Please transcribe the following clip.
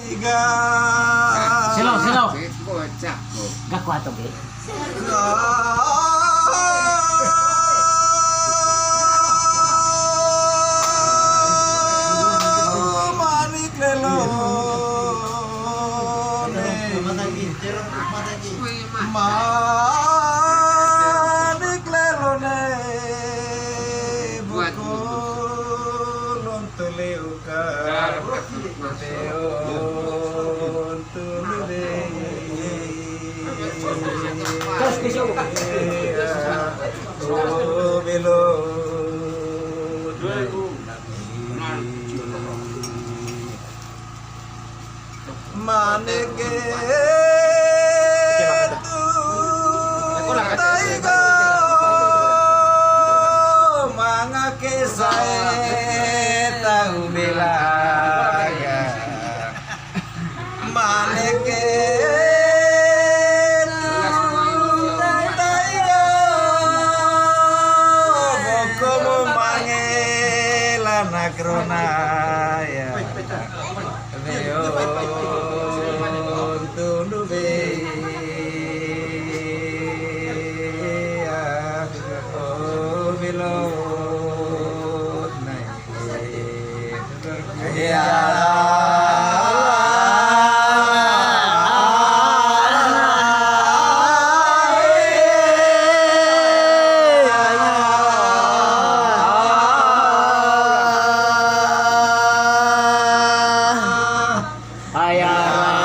tiga. Silo. Bocah. Gak kuat tuh, Bi. Manik lelo. Manik lelo ne. Bukulun tuleuka. Leon tulure. Terus ke siapa? Oh belo. Manege tu taiga manga ke sae tahu belaga manege tu taiga bokomo mangela nakrona ya Leo tundu be oh bilo ya Ayah